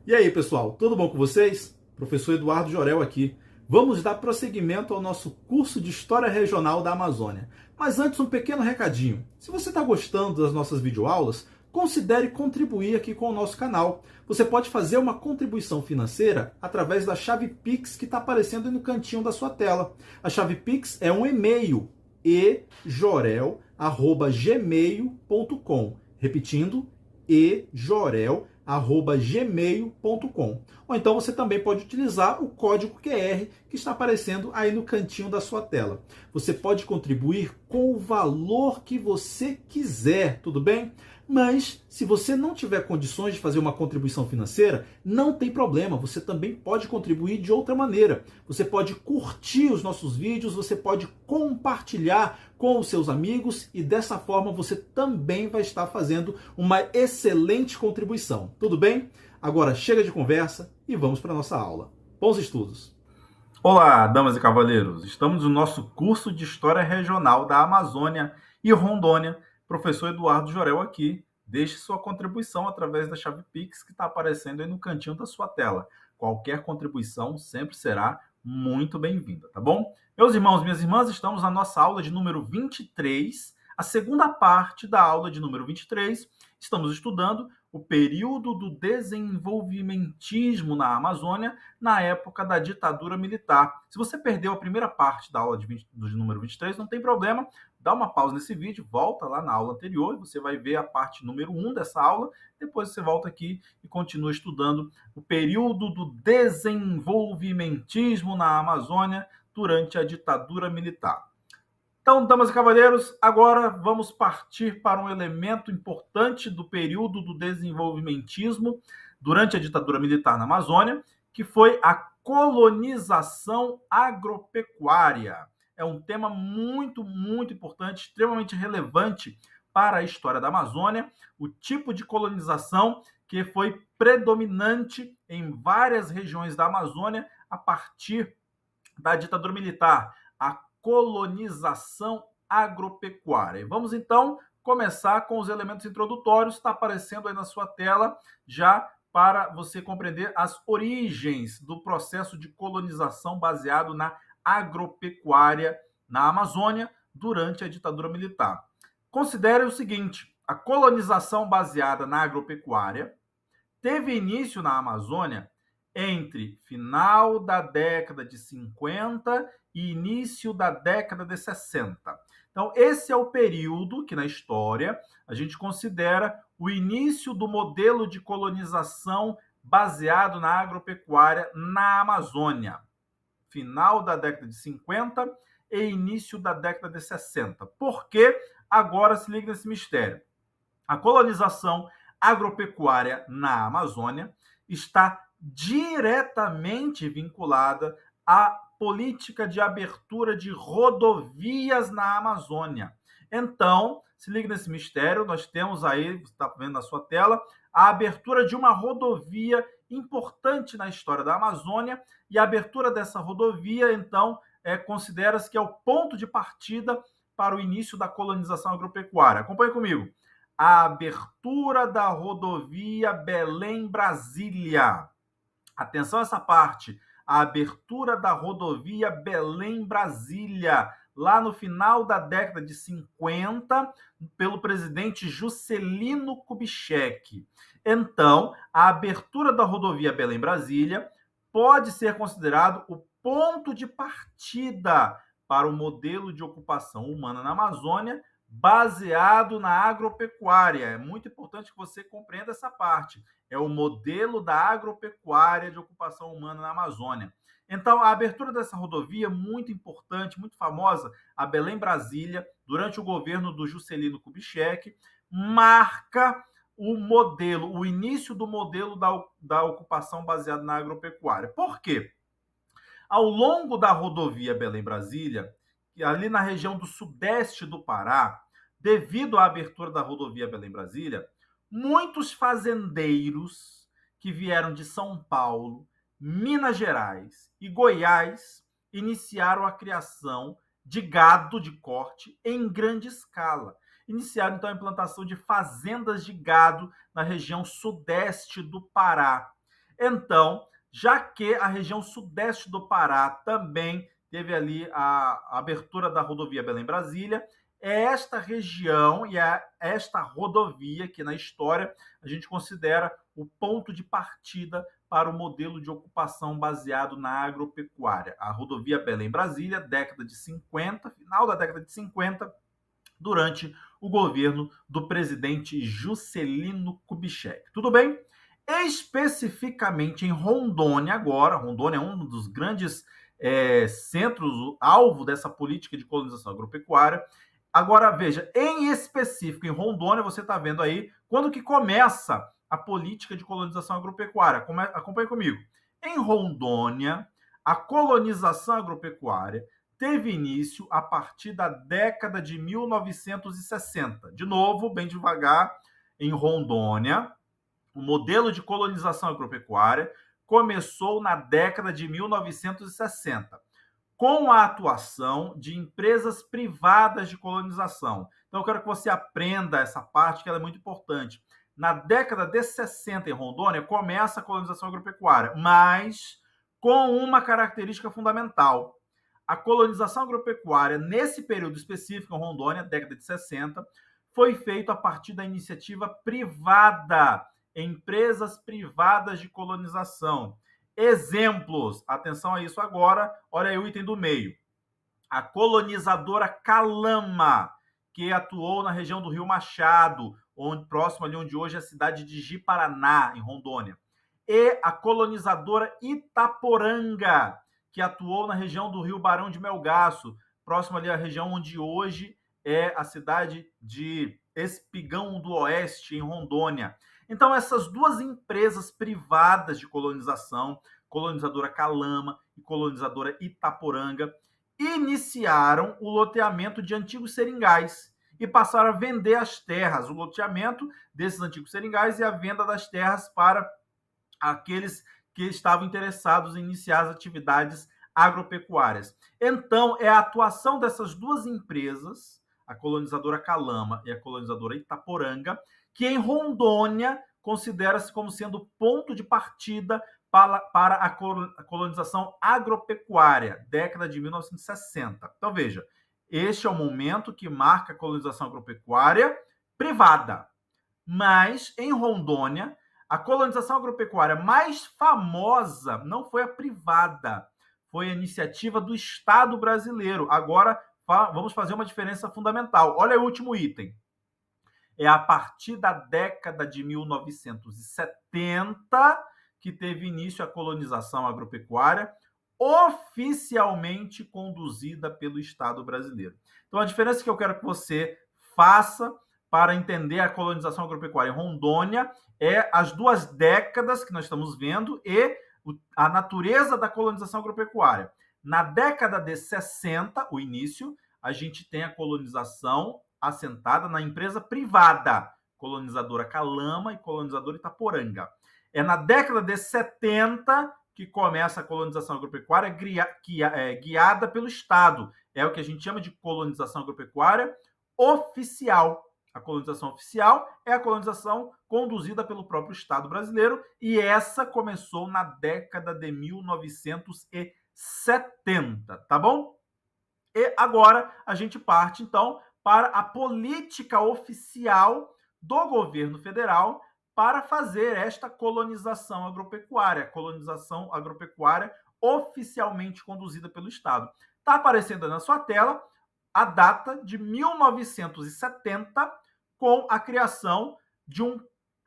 E aí, pessoal, tudo bom com vocês? Professor Eduardo Jorel aqui. Vamos dar prosseguimento ao nosso curso de História Regional da Amazônia. Mas antes, um pequeno recadinho. Se você está gostando das nossas videoaulas, considere contribuir aqui com o nosso canal. Você pode fazer uma contribuição financeira através da chave Pix que está aparecendo aí no cantinho da sua tela. A chave Pix é um e-mail, ejorel@gmail.com. Repetindo, ejorel@gmail.com. Ou então você também pode utilizar o código QR que está aparecendo aí no cantinho da sua tela. Você pode contribuir com o valor que você quiser, tudo bem? Mas se você não tiver condições de fazer uma contribuição financeira, não tem problema, você também pode contribuir de outra maneira. Você pode curtir os nossos vídeos, você pode compartilhar com os seus amigos e dessa forma você também vai estar fazendo uma excelente contribuição. Tudo bem? Agora chega de conversa e vamos para a nossa aula. Bons estudos! Olá, damas e cavaleiros! Estamos no nosso curso de História Regional da Amazônia e Rondônia. Professor Eduardo Jorel aqui. Deixe sua contribuição através da chave Pix que está aparecendo aí no cantinho da sua tela. Qualquer contribuição sempre será muito bem-vinda, tá bom? Meus irmãos, minhas irmãs, estamos na nossa aula de número 23, a segunda parte da aula de número 23. Estamos estudando o período do desenvolvimentismo na Amazônia na época da ditadura militar. Se você perdeu a primeira parte da aula do número 23, não tem problema, dá uma pausa nesse vídeo, volta lá na aula anterior e você vai ver a parte número 1 dessa aula, depois você volta aqui e continua estudando o período do desenvolvimentismo na Amazônia durante a ditadura militar. Então, damas e cavalheiros, agora vamos partir para um elemento importante do período do desenvolvimentismo durante a ditadura militar na Amazônia, que foi a colonização agropecuária. É um tema muito, muito importante, extremamente relevante para a história da Amazônia, o tipo de colonização que foi predominante em várias regiões da Amazônia a partir da ditadura militar, a colonização agropecuária. Vamos então começar com os elementos introdutórios, está aparecendo aí na sua tela já para você compreender as origens do processo de colonização baseado na agropecuária na Amazônia durante a ditadura militar. Considere o seguinte: a colonização baseada na agropecuária teve início na Amazônia entre final da década de 50 e início da década de 60. Então, esse é o período que, na história, a gente considera o início do modelo de colonização baseado na agropecuária na Amazônia. Final da década de 50 e início da década de 60. Por quê? Agora se liga nesse mistério. A colonização agropecuária na Amazônia está diretamente vinculada à política de abertura de rodovias na Amazônia. Então, se liga nesse mistério, nós temos aí, você está vendo na sua tela, a abertura de uma rodovia importante na história da Amazônia, e a abertura dessa rodovia, então, considera-se que é o ponto de partida para o início da colonização agropecuária. Acompanhe comigo. A abertura da rodovia Belém-Brasília. Atenção a essa parte. A abertura da rodovia Belém-Brasília, lá no final da década de 50, pelo presidente Juscelino Kubitschek. Então, a abertura da rodovia Belém-Brasília pode ser considerado o ponto de partida para o modelo de ocupação humana na Amazônia baseado na agropecuária. É muito importante que você compreenda essa parte. É o modelo da agropecuária de ocupação humana na Amazônia. Então, a abertura dessa rodovia, muito importante, muito famosa, a Belém-Brasília, durante o governo do Juscelino Kubitschek, marca o modelo, o início do modelo da ocupação baseada na agropecuária. Por quê? Ao longo da rodovia Belém-Brasília, ali na região do sudeste do Pará, devido à abertura da rodovia Belém-Brasília, muitos fazendeiros que vieram de São Paulo, Minas Gerais e Goiás iniciaram a criação de gado de corte em grande escala. Iniciaram, então, a implantação de fazendas de gado na região sudeste do Pará. Então, já que a região sudeste do Pará também teve ali a abertura da rodovia Belém-Brasília, é esta região e é esta rodovia que na história a gente considera o ponto de partida para o modelo de ocupação baseado na agropecuária. A rodovia Belém-Brasília, década de 50, final da década de 50, durante o governo do presidente Juscelino Kubitschek. Tudo bem? Especificamente em Rondônia agora, Rondônia é um dos grandes centros, alvo dessa política de colonização agropecuária. Agora, veja, em específico em Rondônia, você está vendo aí quando que começa a política de colonização agropecuária. Acompanhe comigo. Em Rondônia, a colonização agropecuária teve início a partir da década de 1960. De novo, bem devagar, em Rondônia, o modelo de colonização agropecuária começou na década de 1960, com a atuação de empresas privadas de colonização. Então, eu quero que você aprenda essa parte, que ela é muito importante. Na década de 60, em Rondônia, começa a colonização agropecuária, mas com uma característica fundamental. A colonização agropecuária, nesse período específico, em Rondônia, década de 60, foi feita a partir da iniciativa privada, empresas privadas de colonização. Exemplos, atenção a isso agora, olha aí o item do meio. A colonizadora Calama, que atuou na região do Rio Machado, próximo ali onde hoje é a cidade de Ji-Paraná, em Rondônia. E a colonizadora Itaporanga, que atuou na região do Rio Barão de Melgaço, próximo ali à região onde hoje é a cidade de Espigão do Oeste, em Rondônia. Então, essas duas empresas privadas de colonização, colonizadora Calama e colonizadora Itaporanga, iniciaram o loteamento de antigos seringais e passaram a vender as terras, o loteamento desses antigos seringais e a venda das terras para aqueles que estavam interessados em iniciar as atividades agropecuárias. Então, é a atuação dessas duas empresas, a colonizadora Calama e a colonizadora Itaporanga, que em Rondônia considera-se como sendo ponto de partida para a colonização agropecuária, década de 1960. Então, veja, este é o momento que marca a colonização agropecuária privada. Mas, em Rondônia, a colonização agropecuária mais famosa não foi a privada, foi a iniciativa do Estado brasileiro. Agora, vamos fazer uma diferença fundamental. Olha o último item. É a partir da década de 1970 que teve início a colonização agropecuária oficialmente conduzida pelo Estado brasileiro. Então, a diferença que eu quero que você faça para entender a colonização agropecuária em Rondônia é as 2 décadas que nós estamos vendo e a natureza da colonização agropecuária. Na década de 60, o início, a gente tem a colonização assentada na empresa privada, colonizadora Calama e colonizadora Itaporanga. É na década de 70 que começa a colonização agropecuária guiada pelo Estado. É o que a gente chama de colonização agropecuária oficial. A colonização oficial é a colonização conduzida pelo próprio Estado brasileiro e essa começou na década de 1970, tá bom? E agora a gente parte, então, para a política oficial do governo federal para fazer esta colonização agropecuária oficialmente conduzida pelo Estado. Está aparecendo na sua tela a data de 1970, com a criação de um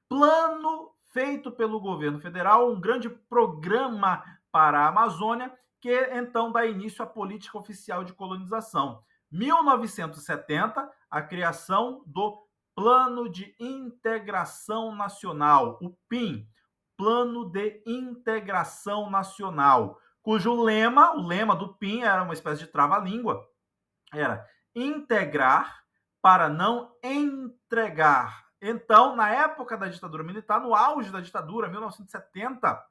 plano feito pelo governo federal, um grande programa para a Amazônia, que então dá início à política oficial de colonização. 1970, a criação do Plano de Integração Nacional, o PIN, Plano de Integração Nacional, cujo o lema do PIN era uma espécie de trava-língua, era integrar para não entregar. Então, na época da ditadura militar, no auge da ditadura, 1970,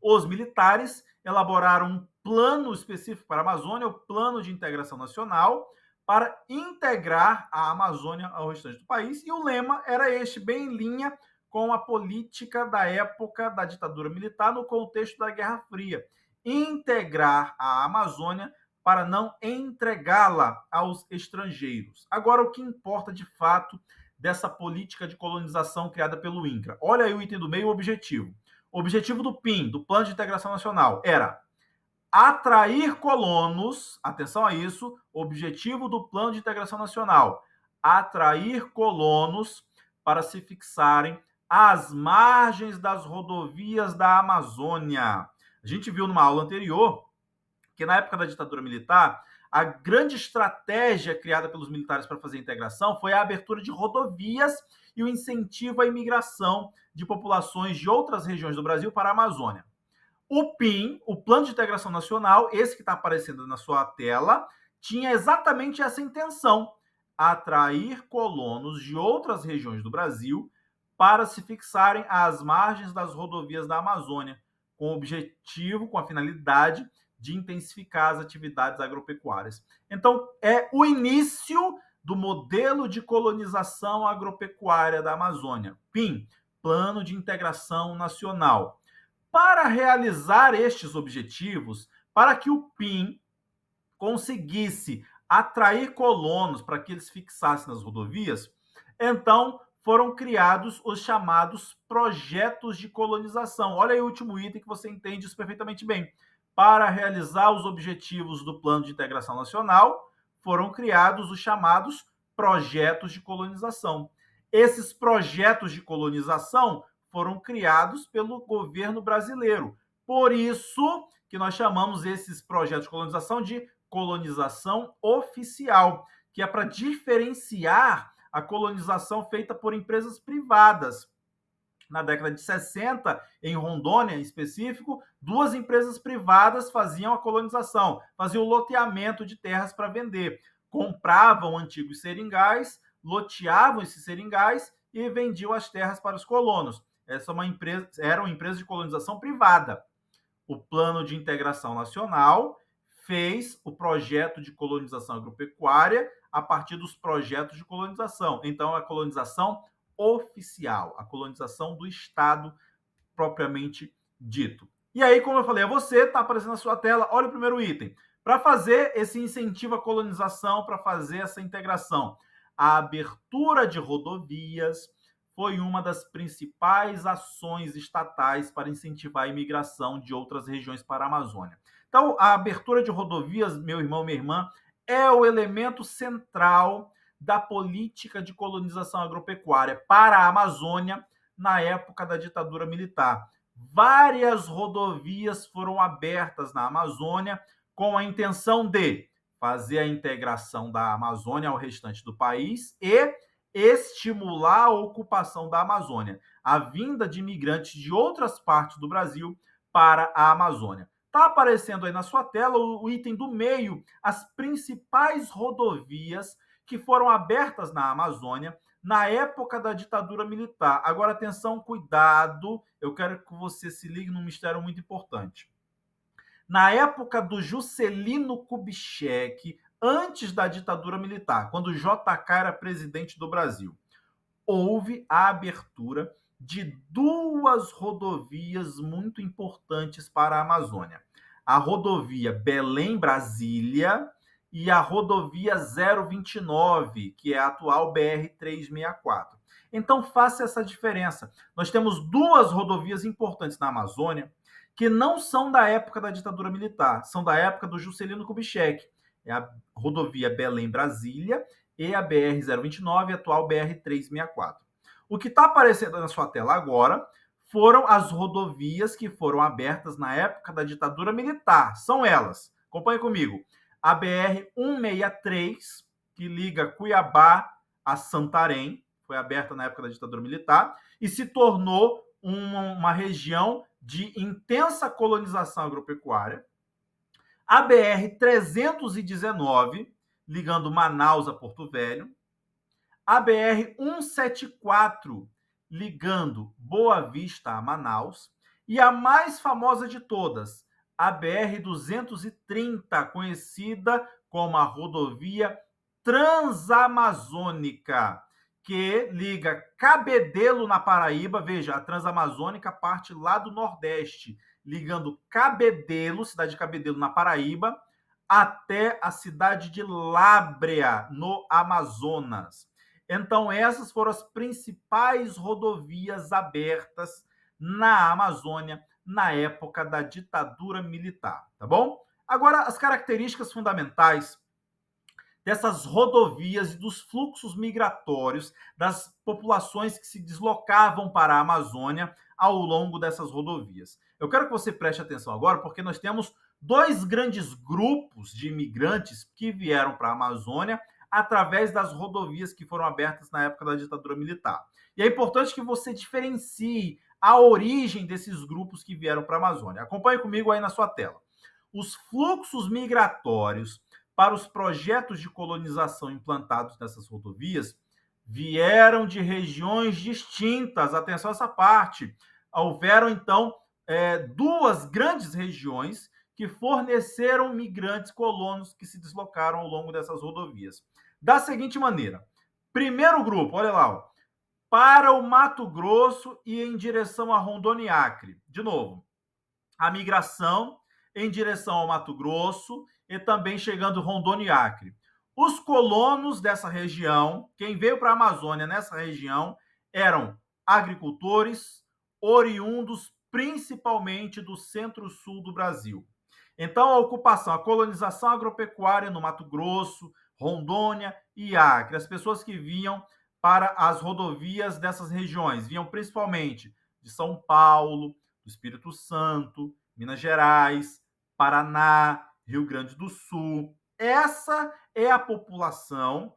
os militares elaboraram um plano específico para a Amazônia, o Plano de Integração Nacional, para integrar a Amazônia ao restante do país, e o lema era este, bem em linha com a política da época da ditadura militar no contexto da Guerra Fria. Integrar a Amazônia para não entregá-la aos estrangeiros. Agora, o que importa de fato dessa política de colonização criada pelo INCRA? Olha aí o item do meio, o objetivo. O objetivo do PIN, do Plano de Integração Nacional, era atrair colonos, atenção a isso, objetivo do Plano de Integração Nacional, atrair colonos para se fixarem às margens das rodovias da Amazônia. A gente viu numa aula anterior que na época da ditadura militar, a grande estratégia criada pelos militares para fazer a integração foi a abertura de rodovias e o incentivo à imigração de populações de outras regiões do Brasil para a Amazônia. O PIN, o Plano de Integração Nacional, esse que está aparecendo na sua tela, tinha exatamente essa intenção: atrair colonos de outras regiões do Brasil para se fixarem às margens das rodovias da Amazônia, com o objetivo, com a finalidade de intensificar as atividades agropecuárias. Então, é o início do modelo de colonização agropecuária da Amazônia. PIN, Plano de Integração Nacional. Para realizar estes objetivos, para que o PIN conseguisse atrair colonos para que eles fixassem nas rodovias, então foram criados os chamados projetos de colonização. Olha aí o último item que você entende isso perfeitamente bem. Para realizar os objetivos do Plano de Integração Nacional, foram criados os chamados projetos de colonização. Esses projetos de colonização foram criados pelo governo brasileiro. Por isso que nós chamamos esses projetos de colonização oficial, que é para diferenciar a colonização feita por empresas privadas. Na década de 60, em Rondônia, em específico, 2 empresas privadas faziam a colonização, faziam o loteamento de terras para vender. Compravam antigos seringais, loteavam esses seringais e vendiam as terras para os colonos. Essa era uma empresa de colonização privada. O Plano de Integração Nacional fez o projeto de colonização agropecuária a partir dos projetos de colonização. Então, a colonização oficial, a colonização do Estado propriamente dito. E aí, como eu falei a você, está aparecendo na sua tela, olha o primeiro item. Para fazer esse incentivo à colonização, para fazer essa integração, a abertura de rodovias foi uma das principais ações estatais para incentivar a imigração de outras regiões para a Amazônia. Então, a abertura de rodovias, meu irmão, minha irmã, é o elemento central da política de colonização agropecuária para a Amazônia na época da ditadura militar. Várias rodovias foram abertas na Amazônia com a intenção de fazer a integração da Amazônia ao restante do país e estimular a ocupação da Amazônia, a vinda de imigrantes de outras partes do Brasil para a Amazônia. Está aparecendo aí na sua tela o item do meio, as principais rodovias que foram abertas na Amazônia na época da ditadura militar. Agora, atenção, cuidado, eu quero que você se ligue num mistério muito importante. Na época do Juscelino Kubitschek, antes da ditadura militar, quando o JK era presidente do Brasil, houve a abertura de 2 rodovias muito importantes para a Amazônia. A rodovia Belém-Brasília e a rodovia 029, que é a atual BR-364. Então, faça essa diferença. Nós temos 2 rodovias importantes na Amazônia que não são da época da ditadura militar, são da época do Juscelino Kubitschek. É a rodovia Belém-Brasília e a BR-029, a atual BR-364. O que está aparecendo na sua tela agora foram as rodovias que foram abertas na época da ditadura militar. São elas. Acompanhe comigo. A BR-163, que liga Cuiabá a Santarém, foi aberta na época da ditadura militar e se tornou uma região de intensa colonização agropecuária. A BR-319, ligando Manaus a Porto Velho. A BR-174, ligando Boa Vista a Manaus. E a mais famosa de todas, a BR-230, conhecida como a rodovia Transamazônica, que liga Cabedelo, na Paraíba. Veja, a Transamazônica parte lá do Nordeste, ligando Cabedelo, cidade de Cabedelo, na Paraíba, até a cidade de Lábrea, no Amazonas. Então, essas foram as principais rodovias abertas na Amazônia na época da ditadura militar, tá bom? Agora, as características fundamentais dessas rodovias e dos fluxos migratórios das populações que se deslocavam para a Amazônia ao longo dessas rodovias. Eu quero que você preste atenção agora, porque nós temos dois grandes grupos de imigrantes que vieram para a Amazônia através das rodovias que foram abertas na época da ditadura militar. E é importante que você diferencie a origem desses grupos que vieram para a Amazônia. Acompanhe comigo aí na sua tela. Os fluxos migratórios para os projetos de colonização implantados nessas rodovias vieram de regiões distintas. Atenção a essa parte. Houveram, então, duas grandes regiões que forneceram migrantes colonos que se deslocaram ao longo dessas rodovias. Da seguinte maneira: primeiro grupo, olha lá, ó, para o Mato Grosso e em direção a Rondônia e Acre. De novo, a migração em direção ao Mato Grosso e também chegando Rondônia e Acre. Os colonos dessa região, quem veio para a Amazônia nessa região, eram agricultores oriundos principalmente do centro-sul do Brasil. Então, a ocupação, a colonização agropecuária no Mato Grosso, Rondônia e Acre, as pessoas que vinham para as rodovias dessas regiões, vinham principalmente de São Paulo, do Espírito Santo, Minas Gerais, Paraná, Rio Grande do Sul. Essa é a população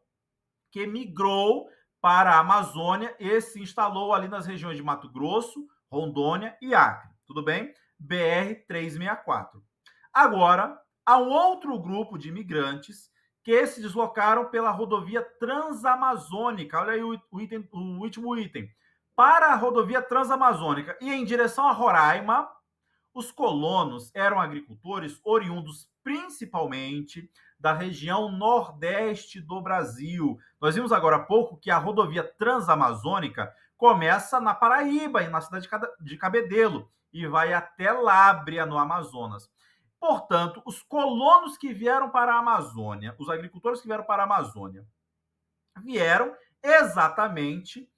que migrou para a Amazônia e se instalou ali nas regiões de Mato Grosso, Rondônia e Acre. Tudo bem? BR-364. Agora, há um outro grupo de imigrantes que se deslocaram pela rodovia Transamazônica. Olha aí o último item. Para a rodovia Transamazônica e em direção a Roraima, os colonos eram agricultores oriundos principalmente da região nordeste do Brasil. Nós vimos agora há pouco que a rodovia Transamazônica começa na Paraíba, na cidade de Cabedelo, e vai até Lábrea, no Amazonas. Portanto, os colonos que vieram para a Amazônia, os agricultores que vieram para a Amazônia, vieram exatamente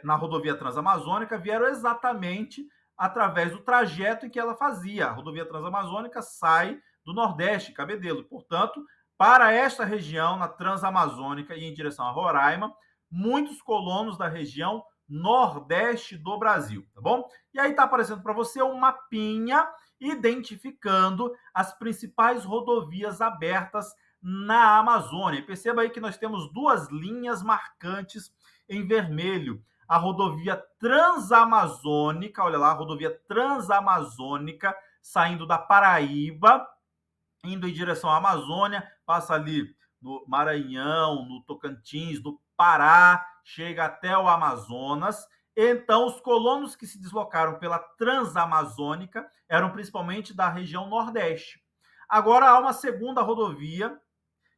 na rodovia Transamazônica, vieram exatamente através do trajeto em que ela fazia. A rodovia Transamazônica sai do Nordeste, Cabedelo. Portanto, para esta região, na Transamazônica e em direção a Roraima, muitos colonos da região Nordeste do Brasil, tá bom? E aí está aparecendo para você um mapinha identificando as principais rodovias abertas na Amazônia. Perceba aí que nós temos duas linhas marcantes em vermelho. A rodovia Transamazônica, olha lá, a rodovia Transamazônica, saindo da Paraíba, indo em direção à Amazônia, passa ali no Maranhão, no Tocantins, no Pará, chega até o Amazonas. Então, os colonos que se deslocaram pela Transamazônica eram principalmente da região Nordeste. Agora, há uma segunda rodovia,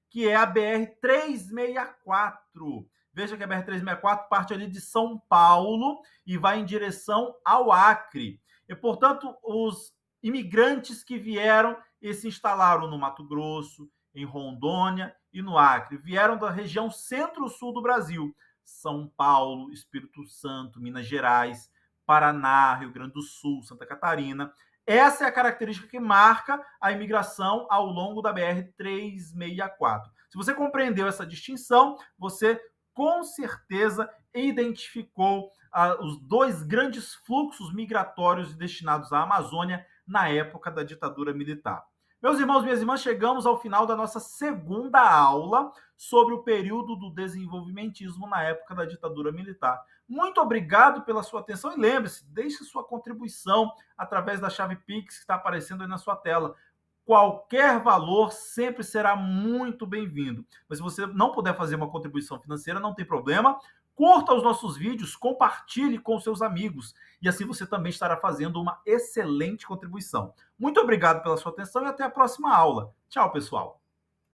que é a BR-364. Veja que a BR-364 parte ali de São Paulo e vai em direção ao Acre. E, portanto, os imigrantes que vieram e se instalaram no Mato Grosso, em Rondônia e no Acre, vieram da região centro-sul do Brasil. São Paulo, Espírito Santo, Minas Gerais, Paraná, Rio Grande do Sul, Santa Catarina. Essa é a característica que marca a imigração ao longo da BR-364. Se você compreendeu essa distinção, você com certeza identificou os dois grandes fluxos migratórios destinados à Amazônia na época da ditadura militar. Meus irmãos, minhas irmãs, chegamos ao final da nossa segunda aula sobre o período do desenvolvimentismo na época da ditadura militar. Muito obrigado pela sua atenção e lembre-se, deixe sua contribuição através da chave Pix que está aparecendo aí na sua tela. Qualquer valor sempre será muito bem-vindo. Mas se você não puder fazer uma contribuição financeira, não tem problema. Curta os nossos vídeos, compartilhe com seus amigos e assim você também estará fazendo uma excelente contribuição. Muito obrigado pela sua atenção e até a próxima aula. Tchau, pessoal!